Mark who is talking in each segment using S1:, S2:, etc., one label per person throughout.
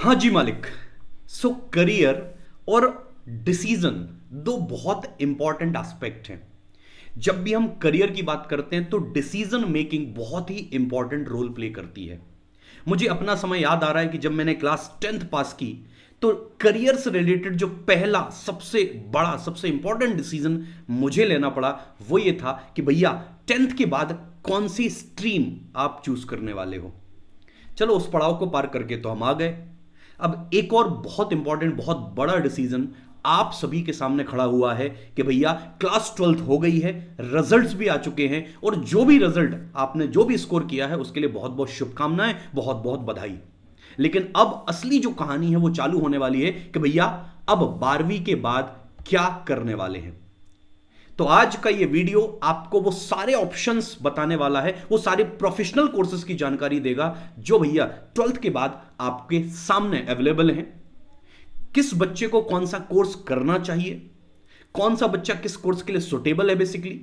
S1: हाँ जी मालिक। सो करियर और डिसीजन दो बहुत इंपॉर्टेंट एस्पेक्ट हैं। जब भी हम करियर की बात करते हैं तो डिसीजन मेकिंग बहुत ही इंपॉर्टेंट रोल प्ले करती है। मुझे अपना समय याद आ रहा है कि जब मैंने क्लास 10th पास की तो करियर से रिलेटेड जो पहला सबसे बड़ा सबसे इंपॉर्टेंट डिसीजन मुझे लेना पड़ा वो ये था कि भैया 10th के बाद कौन सी स्ट्रीम आप चूज करने वाले हो। चलो उस पड़ाव को पार करके तो हम आ गए। अब एक और बहुत इंपॉर्टेंट बहुत बड़ा डिसीजन आप सभी के सामने खड़ा हुआ है कि भैया क्लास 12th हो गई है, रिजल्ट्स भी आ चुके हैं और जो भी रिजल्ट आपने जो भी स्कोर किया है उसके लिए बहुत बहुत शुभकामनाएं, बहुत बहुत बधाई। लेकिन अब असली जो कहानी है वो चालू होने वाली है कि भैया अब 12वीं के बाद क्या करने वाले हैं। तो आज का ये वीडियो आपको वो सारे ऑप्शंस बताने वाला है, वो सारे प्रोफेशनल कोर्सेज की जानकारी देगा जो भैया 12th के बाद आपके सामने अवेलेबल हैं। किस बच्चे को कौन सा कोर्स करना चाहिए, कौन सा बच्चा किस कोर्स के लिए सुटेबल है बेसिकली,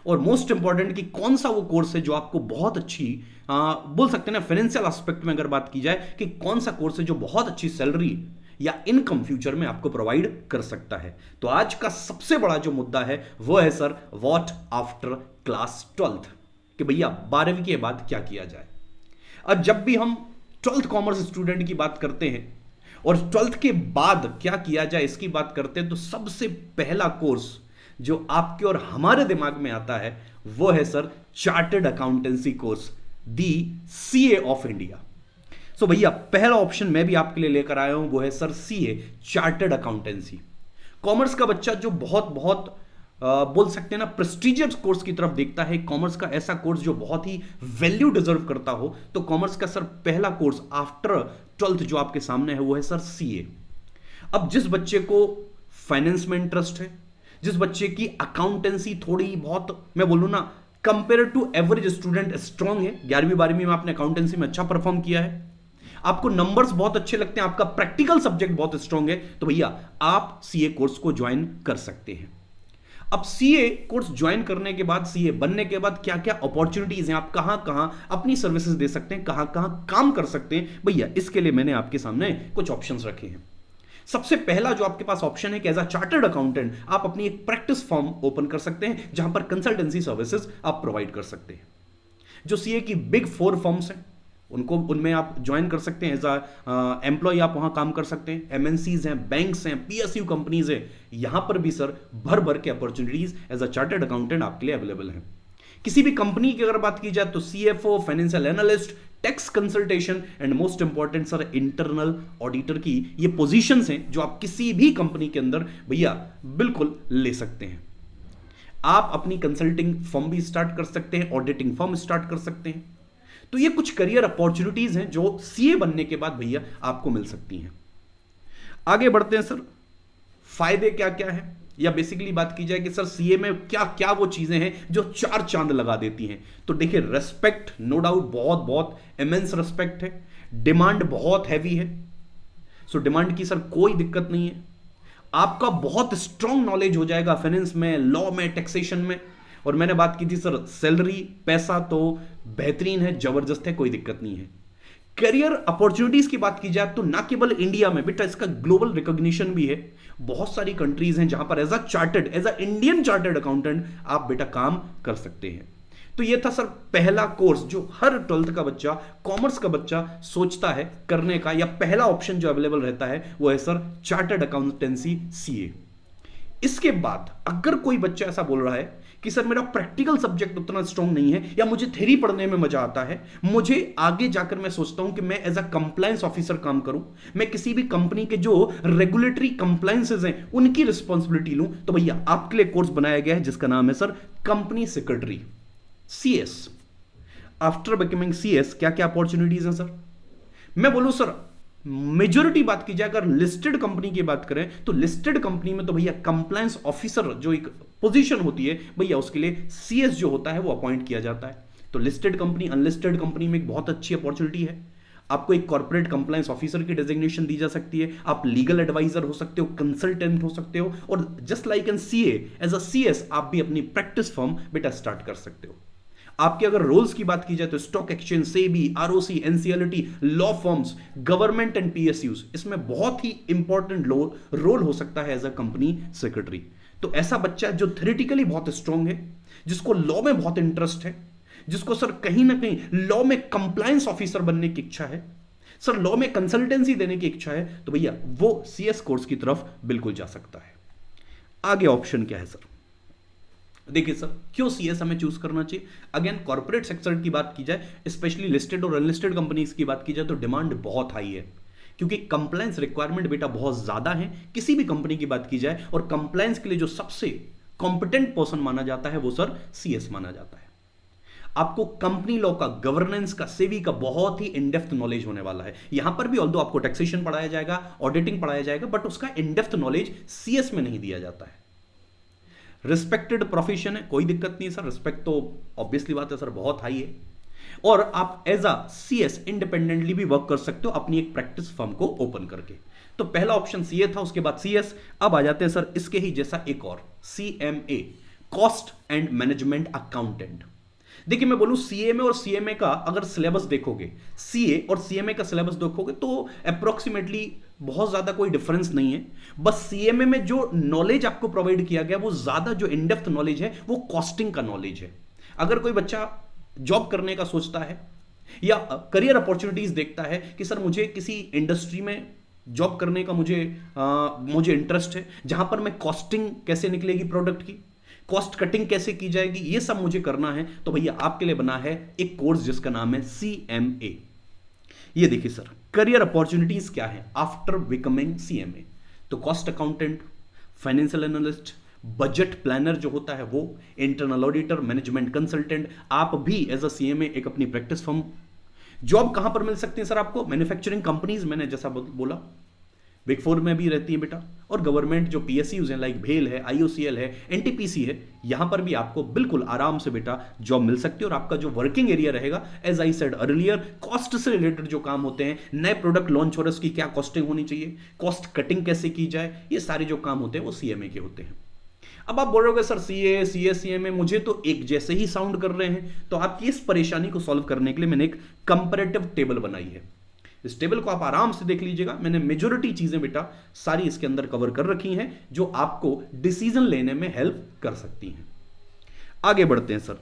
S1: और मोस्ट इंपॉर्टेंट कि कौन सा वो कोर्स है जो आपको बहुत अच्छी बोल सकते हैं ना फाइनेंशियल एस्पेक्ट में अगर बात की जाए कि कौन सा कोर्स है जो बहुत अच्छी सैलरी या इनकम फ्यूचर में आपको प्रोवाइड कर सकता है। तो आज का सबसे बड़ा जो मुद्दा है वो है sir what after class 12th, कि भैया 12वीं के बाद क्या किया जाए। अब जब भी हम 12th कॉमर्स स्टूडेंट की बात करते हैं और 12th के बाद क्या किया जाए इसकी बात करते हैं तो सबसे पहला कोर्स जो आपके और हमारे दिमाग में आता है वो है sir chartered accountancy course, the CA of India. So भैया पहला ऑप्शन मैं भी आपके लिए लेकर आया हूं वो है sir CA, chartered accountancy. Commerce का बच्चा जो बहुत बहुत बोल सकते हैं ना प्रेस्टिजियस कोर्स की तरफ देखता है, कॉमर्स का ऐसा कोर्स जो बहुत ही वैल्यू डिजर्व करता हो, तो कॉमर्स का सर पहला कोर्स आफ्टर 12th जो आपके सामने है वो है सर सीए। अब जिस बच्चे को फाइनेंस में इंटरेस्ट है, जिस बच्चे की अकाउंटेंसी थोड़ी बहुत मैं बोलूं ना compare to average student strong है, 11वीं 12वीं में आपने अकाउंटेंसी में अच्छा परफॉर्म किया है, आपको नंबर्स बहुत अच्छे लगते हैं, आपका प्रैक्टिकल सब्जेक्ट बहुत स्ट्रांग है, तो भैया आप सीए कोर्स को ज्वाइन कर सकते हैं। अब सीए कोर्स ज्वाइन करने के बाद, सीए बनने के बाद क्या क्या अपॉर्चुनिटीज हैं, आप कहां कहां अपनी सर्विसेज दे सकते हैं, कहां कहां काम कर सकते हैं, भैया इसके लिए मैंने आपके सामने कुछ ऑप्शंस रखे हैं। सबसे पहला जो आपके पास ऑप्शन है कि एज अ चार्टर्ड अकाउंटेंट आप अपनी एक प्रैक्टिस फॉर्म ओपन कर सकते हैं जहां पर कंसल्टेंसी सर्विसेज आप प्रोवाइड कर सकते हैं। जो सीए की बिग 4 फर्म्स हैं उनको उनमें आप ज्वाइन कर सकते हैं, एज अ एम्प्लॉय आप वहां काम कर सकते हैं। एमएनसीज हैं, बैंक्स हैं, पीएसयू कंपनीज हैं, यहां पर भी सर भर भर के opportunities as a chartered accountant आपके लिए अवेलेबल हैं। किसी भी कंपनी की अगर बात की जाए तो CFO, financial analyst, tax consultation and most important sir internal auditor की ये पोजीशंस हैं जो आप किसी भी कंपनी के अंदर भैया बिल्कुल ले सकते हैं। आप अपनी कंसल्टिंग फर्म भी स्टार्ट कर सकते हैं, ऑडिटिंग फर्म स्टार्ट कर सकते हैं। तो ये कुछ करियर अपॉर्चुनिटीज हैं जो सीए बनने के बाद भैया आपको मिल सकती हैं। आगे बढ़ते हैं सर, फायदे क्या क्या है, या बेसिकली बात की जाए कि सर सीए में क्या क्या वो चीजें हैं जो चार चांद लगा देती हैं। तो देखिए रेस्पेक्ट नो डाउट बहुत बहुत इमेंस रेस्पेक्ट है, डिमांड बहुत हैवी है, सो डिमांड की सर कोई दिक्कत नहीं है। आपका बहुत स्ट्रांग नॉलेज हो जाएगा फाइनेंस में, लॉ में, टैक्सेशन में, और मैंने बात की थी सर सैलरी पैसा तो बेहतरीन है, जबरदस्त है, कोई दिक्कत नहीं है। करियर अपॉर्चुनिटीज की बात की जाए तो ना केवल इंडिया में बेटा इसका ग्लोबल रिकॉग्निशन भी है। बहुत सारी कंट्रीज हैं जहां पर as a chartered, as a Indian chartered accountant आप बेटा काम कर सकते हैं। तो ये था सर पहला कोर्स जो हर 12th का बच्चा, कॉमर्स का बच्चा सोचता है करने का, या पहला ऑप्शन जो अवेलेबल रहता है वो है सर चार्टर्ड अकाउंटेंसी सीए। इसके बाद अगर कोई बच्चा ऐसा बोल रहा है कि सर मेरा प्रैक्टिकल सब्जेक्ट उतना स्ट्रांग नहीं है, या मुझे थ्योरी पढ़ने में मजा आता है, मुझे आगे जाकर मैं सोचता हूं कि मैं एज अ कंप्लायंस ऑफिसर काम करूं, मैं किसी भी कंपनी के जो रेगुलेटरी कंप्लायंसेस हैं उनकी रिस्पॉन्सिबिलिटी लूं, तो भैया आपके लिए कोर्स बनाया गया है जिसका नाम है sir company secretary, CS. After becoming CS क्या क्या अपॉर्चुनिटीज हैं सर, मैं बोलूं सर मेजोरिटी बात की जाए अगर लिस्टेड कंपनी की बात करें तो लिस्टेड कंपनी में तो भैया कंप्लायंस ऑफिसर जो एक पोजीशन होती है भैया उसके लिए सीएस जो होता है वो अपॉइंट किया जाता है। तो लिस्टेड कंपनी, अनलिस्टेड कंपनी में एक बहुत अच्छी अपॉर्चुनिटी है। आपको एक कॉर्पोरेट कंप्लायंस ऑफिसर की डेजिग्नेशन दी जा सकती है, आप लीगल एडवाइजर हो सकते हो, कंसल्टेंट हो सकते हो, और just like an CA as a CS आप भी अपनी प्रैक्टिस फर्म बेटा स्टार्ट कर सकते हो। आपके अगर रोल्स की बात की जाए तो stock exchange, SEBI, ROC, NCLT, law firms, government and PSUs, इसमें बहुत ही इंपॉर्टेंट रोल हो सकता है एज अ कंपनी सेक्रेटरी। तो ऐसा बच्चा जो थ्योरेटिकली बहुत स्ट्रांग है, जिसको लॉ में बहुत इंटरेस्ट है, जिसको सर कहीं ना कहीं लॉ में कंप्लायंस ऑफिसर बनने की इच्छा है, सर लॉ में कंसल्टेंसी देने की इच्छा है, तो भैया वो सीएस कोर्स की तरफ बिल्कुल जा सकता है। आगे ऑप्शन क्या है सर? देखिए सर, क्यों सीएस हमें चूज करना चाहिए? अगेन कॉर्पोरेट सेक्टर की बात की जाए, स्पेशली लिस्टेड और अनलिस्टेड कंपनीज की बात की जाए, तो डिमांड बहुत हाई है, क्योंकि कंप्लायंस रिक्वायरमेंट बेटा बहुत ज्यादा है किसी भी कंपनी की बात की जाए, और कंप्लायंस के लिए जो सबसे कॉम्पिटेंट पर्सन माना जाता है वो सर सीएस माना जाता है। आपको कंपनी लॉ का, गवर्नेंस का, सेवी का बहुत ही इनडेप्थ नॉलेज होने वाला है। यहां पर भी ऑल्दो आपको टैक्सेशन पढ़ाया जाएगा, ऑडिटिंग पढ़ाया जाएगा, बट उसका इनडेप्थ नॉलेज सीएस में नहीं दिया जाता है। रिस्पेक्टेड प्रोफेशन है, कोई दिक्कत नहीं है सर, रिस्पेक्ट तो ऑब्वियसली बात है सर, बहुत हाई है। और आप एज अ सीएस इंडिपेंडेंटली भी वर्क कर सकते हो अपनी एक प्रैक्टिस फर्म को ओपन करके। तो पहला ऑप्शन सीए था, उसके बाद सीएस। अब आ जाते हैं सर इसके ही जैसा एक और, CMA, cost and management accountant. देखिए मैं बोलूं सीएमए और सीएमए का अगर सिलेबस देखोगे, सीए और सीएमए का सिलेबस देखोगे तो अप्रोक्सीमेटली बहुत ज्यादा कोई डिफरेंस नहीं है। बस सीएमए में जो नॉलेज आपको प्रोवाइड किया गया वो ज्यादा जो इनडेप्थ नॉलेज है वो कॉस्टिंग का नॉलेज है। अगर कोई बच्चा जॉब करने का सोचता है या करियर अपॉर्चुनिटीज देखता है कि सर मुझे किसी इंडस्ट्री में जॉब करने का मुझे इंटरेस्ट है जहां पर मैं कॉस्टिंग कैसे निकलेगी प्रोडक्ट की, कॉस्ट कटिंग कैसे की जाएगी, ये सब मुझे करना है, तो भैया आपके लिए बना है एक कोर्स जिसका नाम है सीएमए। ये देखिए सर, करियर अपॉर्चुनिटीज क्या है आफ्टर बिकमिंग सीएमए। तो cost accountant, financial analyst, budget planner जो होता है वो, इंटरनल ऑडिटर, मैनेजमेंट कंसल्टेंट। आप भी एज अ सीएमए एक अपनी प्रैक्टिस फर्म, जॉब कहां पर मिल सकती है सर आपको? मैन्युफैक्चरिंग कंपनीज, मैंने जैसा बोला बिग फोर में भी रहती है बेटा, और गवर्नमेंट जो पीएसयूज हैं लाइक भेल है, आईओसीएल है, एनटीपीसी है, यहां पर भी आपको बिल्कुल आराम से बेटा जॉब मिल सकती है। और आपका जो वर्किंग एरिया रहेगा, as I said earlier, cost से रिलेटेड जो काम होते हैं, नए प्रोडक्ट लॉन्च हो रहे उसकी क्या कॉस्टिंग होनी चाहिए, कॉस्ट कटिंग कैसे की जाए, ये सारे जो काम होते हैं वो सीएमए के होते हैं। अब आप बोल रहे हो सर सीए, सीएमए मुझे तो एक जैसे ही साउंड कर रहे हैं, तो आपकी इस परेशानी को सॉल्व करने के लिए मैंने एक कंपैरेटिव टेबल बनाई है। इस टेबल को आप आराम से देख लीजिएगा, मैंने मेजॉरिटी चीजें बेटा सारी इसके अंदर कवर कर रखी हैं जो आपको डिसीजन लेने में हेल्प कर सकती हैं। आगे बढ़ते हैं सर,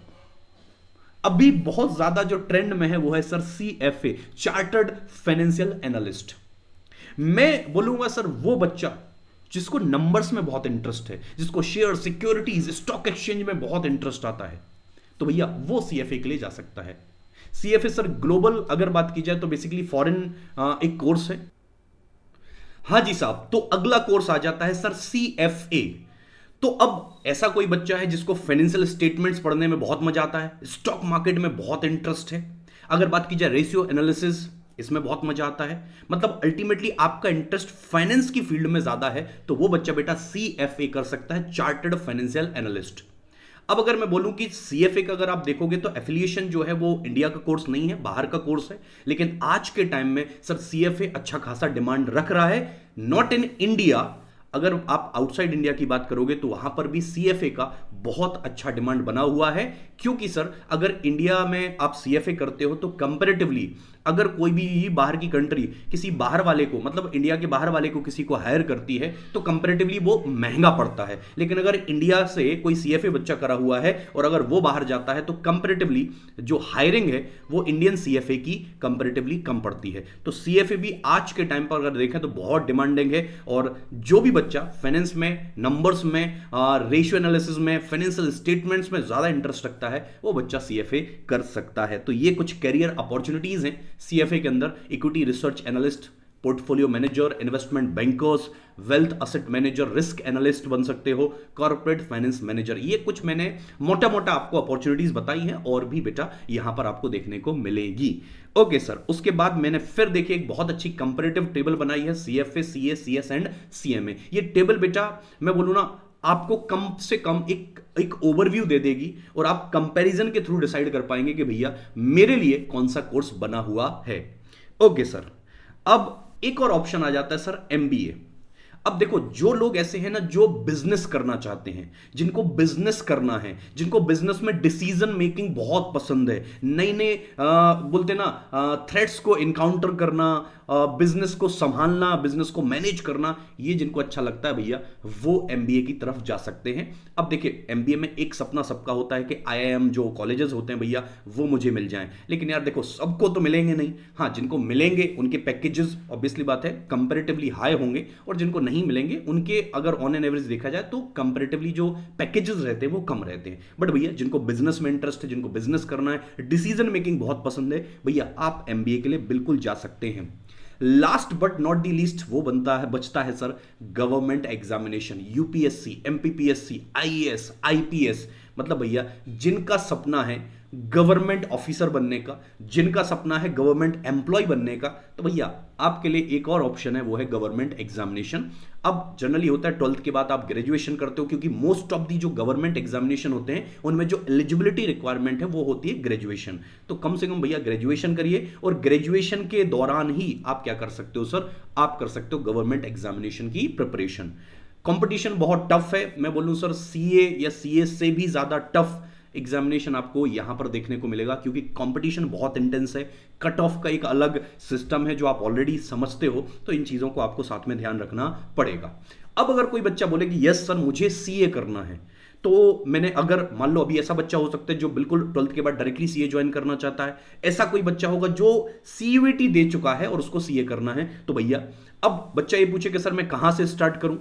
S1: अभी बहुत ज्यादा जो ट्रेंड में है वो है sir CFA, chartered financial analyst. मैं बोलूंगा सर वो बच्चा जिसको नंबर्स में बहुत इंटरेस्ट है, जिसको शेयर, सिक्योरिटीज, स्टॉक एक्सचेंज में बहुत इंटरेस्ट आता है, तो भैया वो सीएफए के लिए जा सकता है। सीएफए सर ग्लोबल अगर बात की जाए तो बेसिकली फॉरेन एक कोर्स है। हाँ जी साहब, तो अगला कोर्स आ जाता है सर सीएफए। तो अब ऐसा कोई बच्चा है जिसको फाइनेंशियल स्टेटमेंट्स पढ़ने में बहुत मजा आता है, स्टॉक मार्केट में बहुत इंटरेस्ट है, अगर बात की जाए रेशियो एनालिसिस, इसमें बहुत मजा आता है, मतलब अल्टीमेटली आपका इंटरेस्ट फाइनेंस की फील्ड में ज्यादा है, तो वो बच्चा बेटा सीएफए कर सकता है, चार्टर्ड फाइनेंशियल एनालिस्ट। अब अगर मैं बोलूं कि सीएफए का अगर आप देखोगे तो एफिलिएशन जो है वो इंडिया का कोर्स नहीं है, बाहर का कोर्स है, लेकिन आज के टाइम में सर सीएफए अच्छा खासा डिमांड रख रहा है, नॉट इन इंडिया। अगर आप आउटसाइड इंडिया की बात करोगे तो वहां पर भी सीएफए का बहुत अच्छा डिमांड बना हुआ है, क्योंकि सर अगर इंडिया में आप सीएफए करते हो तो कंपैरेटिवली अगर कोई भी बाहर की कंट्री किसी बाहर वाले को, मतलब इंडिया के बाहर वाले को किसी को हायर करती है तो कंपैरेटिवली वो महंगा पड़ता है, लेकिन अगर इंडिया से कोई सीएफए बच्चा करा हुआ है और अगर वो बाहर जाता है तो कंपैरेटिवली जो हायरिंग है वो इंडियन सीएफए की कंपैरेटिवली कम पड़ती है। तो सीएफए भी आज के टाइम पर अगर देखें तो बहुत डिमांडिंग है, और जो भी बच्चा फाइनेंस में, नंबर्स में, रेशियो एनालिसिस में, फाइनेंशियल स्टेटमेंट्स में ज्यादा इंटरेस्ट रखता है वो बच्चा सीएफए कर सकता है। तो ये कुछ कैरियर अपॉर्चुनिटीज हैं सीएफए के अंदर। Equity research analyst, portfolio manager, investment bankers, wealth asset manager, risk analyst बन सकते हो, कॉर्पोरेट फाइनेंस मैनेजर। ये कुछ मैंने मोटा मोटा आपको अपॉर्चुनिटीज बताई हैं, और भी बेटा यहां पर आपको देखने को मिलेगी। ओके सर, उसके बाद मैंने फिर देखिए एक बहुत अच्छी कंपैरेटिव टेबल बनाई है, CFA, CA, CS and CMA. ये टेबल बेटा मैं बोलूं ना आपको कम से कम एक ओवरव्यू दे देगी, और आप कंपैरिजन के थ्रू डिसाइड कर पाएंगे कि भैया मेरे लिए कौन सा कोर्स बना हुआ है। ओके सर, अब एक और ऑप्शन आ जाता है सर एमबीए। अब देखो, जो लोग ऐसे हैं ना जो बिजनेस करना चाहते हैं, जिनको बिजनेस करना है, जिनको बिजनेस में डिसीजन मेकिंग बहुत पसंद है, नई नई बोलते ना थ्रेट्स को इनकाउंटर करना, बिजनेस को संभालना, बिजनेस को मैनेज करना, ये जिनको अच्छा लगता है भैया, वो एमबीए की तरफ जा सकते हैं। अब देखिए, एमबीए में एक सपना सबका होता है कि आईआईएम जो कॉलेजेस होते हैं भैया वो मुझे मिल जाएं, लेकिन यार देखो सबको तो मिलेंगे नहीं। हाँ, जिनको मिलेंगे उनके पैकेजेस ऑब्वियसली बात है कंपैरेटिवली हाई होंगे, और जिनको नहीं मिलेंगे उनके अगर ऑन एन एवरेज देखा जाए तो कंपैरेटिवली जो पैकेजेस रहते हैं वो कम रहते हैं। बट भैया जिनको बिजनेस में इंटरेस्ट है, जिनको बिजनेस करना है, डिसीजन मेकिंग बहुत पसंद है, भैया आप एमबीए के लिए बिल्कुल जा सकते हैं। Last but not the least वो बचता है sir government examination, UPSC, MPPSC, IAS, IPS. मतलब भैया जिनका सपना है गवर्नमेंट ऑफिसर बनने का, जिनका सपना है गवर्नमेंट एम्प्लॉय बनने का, तो भैया आपके लिए एक और ऑप्शन है, वो है गवर्नमेंट एग्जामिनेशन। अब जनरली होता है 12th के बाद आप ग्रेजुएशन करते हो, क्योंकि मोस्ट ऑफ दी जो गवर्नमेंट एग्जामिनेशन होते हैं उनमें जो एलिजिबिलिटी रिक्वायरमेंट है वो होती है ग्रेजुएशन। तो कम से कम भैया ग्रेजुएशन करिए, और ग्रेजुएशन के दौरान ही आप क्या कर सकते हो सर, आप कर सकते हो गवर्नमेंट एग्जामिनेशन की प्रिपरेशन। कंपटीशन बहुत टफ है, मैं बोलूं सर सीए या सीए से भी ज्यादा टफ एग्जामिनेशन आपको यहां पर देखने को मिलेगा, क्योंकि कंपटीशन बहुत इंटेंस है। कट ऑफ का एक अलग सिस्टम है जो आप ऑलरेडी समझते हो, तो इन चीजों को आपको साथ में ध्यान रखना पड़ेगा। अब अगर कोई बच्चा बोले कि यस सर मुझे सीए करना है, तो मैंने अगर मान लो अभी ऐसा बच्चा हो सकता है जो बिल्कुल 12th के बाद डायरेक्टली सीए ज्वाइन करना चाहता है, ऐसा कोई बच्चा होगा जो सीयूईटी दे चुका है और उसको सीए करना है, तो भैया अब बच्चा ये पूछे कि सर मैं कहां से स्टार्ट करूं।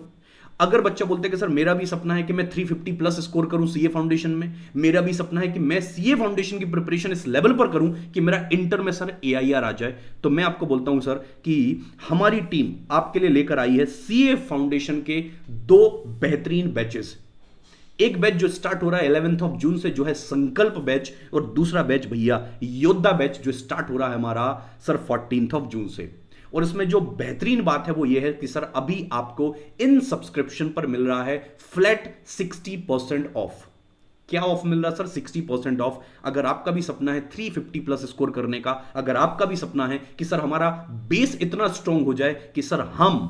S1: अगर बच्चा बोलते हैं कि सर मेरा भी सपना है कि मैं 350 प्लस स्कोर करूं सीए फाउंडेशन में, मेरा भी सपना है कि मैं सीए फाउंडेशन की प्रिपरेशन इस लेवल पर करूं कि मेरा इंटर में सर एआईआर आ जाए, तो मैं आपको बोलता हूं सर कि हमारी टीम आपके लिए लेकर आई है सीए फाउंडेशन के 2 बेहतरीन बैचेस। एक बैच जो स्टार्ट हो रहा है 11th ऑफ जून से, जो है संकल्प बैच, और दूसरा बैच भैया योद्धा बैच जो स्टार्ट हो रहा है हमारा सर 14th ऑफ जून से। और इसमें जो बेहतरीन बात है वो ये है कि सर अभी आपको इन सब्सक्रिप्शन पर मिल रहा है फ्लैट 60% ऑफ। क्या ऑफ मिल रहा है सर? 60% ऑफ। अगर आपका भी सपना है 350 प्लस स्कोर करने का, अगर आपका भी सपना है कि सर हमारा बेस इतना स्ट्रांग हो जाए कि सर हम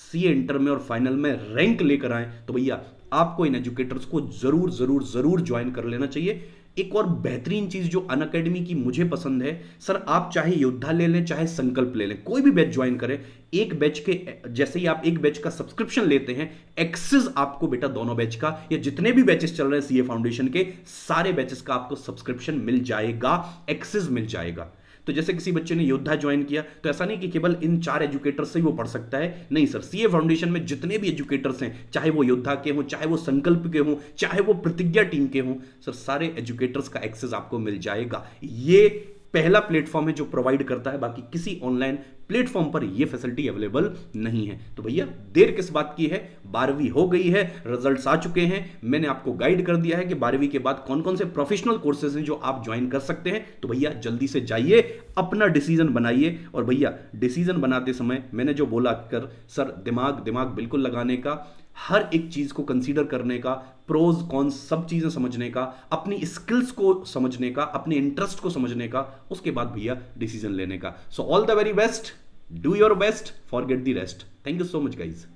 S1: सीए इंटर में और फाइनल में रैंक लेकर आए, तो भैया आपको इन एजुकेटर्स को जरूर जरूर जरूर ज्वाइन कर लेना चाहिए। एक और बेहतरीन चीज जो अनअकैडमी की मुझे पसंद है सर, आप चाहे योद्धा ले लें चाहे संकल्प ले लें, कोई भी बैच ज्वाइन करें, एक बैच के जैसे ही आप एक बैच का सब्सक्रिप्शन लेते हैं, एक्सेस आपको बेटा दोनों बैच का या जितने भी बैचेस चल रहे हैं सीए फाउंडेशन के सारे बैचेस का आपको सब्सक्रिप्शन मिल जाएगा, एक्सेस मिल जाएगा। तो जैसे किसी बच्चे ने योद्धा ज्वाइन किया तो ऐसा नहीं कि केवल इन 4 एजुकेटर्स से ही वो पढ़ सकता है, नहीं सर, सीए फाउंडेशन में जितने भी एजुकेटर्स हैं, चाहे वो योद्धा के हों, चाहे वो संकल्प के हों, चाहे वो प्रतिज्ञा टीम के हों, सर सारे एजुकेटर्स का एक्सेस आपको मिल जाएगा। ये पहला प्लेटफॉर्म है जो प्रोवाइड करता है, बाकी किसी ऑनलाइन प्लेटफॉर्म पर यह फैसिलिटी अवेलेबल नहीं है। तो भैया देर किस बात की है, 12वीं हो गई है, रिजल्ट्स आ चुके हैं, मैंने आपको गाइड कर दिया है कि 12वीं के बाद कौन कौन से प्रोफेशनल कोर्सेज हैं जो आप ज्वाइन कर सकते हैं। तो भैया जल्दी से जाइए, अपना डिसीजन बनाइए। और भैया डिसीजन बनाते समय मैंने जो बोला कर सर, दिमाग बिल्कुल लगाने का, हर एक चीज को कंसीडर करने का, प्रोज कॉन्स सब चीजें समझने का, अपनी स्किल्स को समझने का, अपने इंटरेस्ट को समझने का, उसके बाद भैया डिसीजन लेने का। So all the very best, do your best, forget the rest. Thank you so much guys.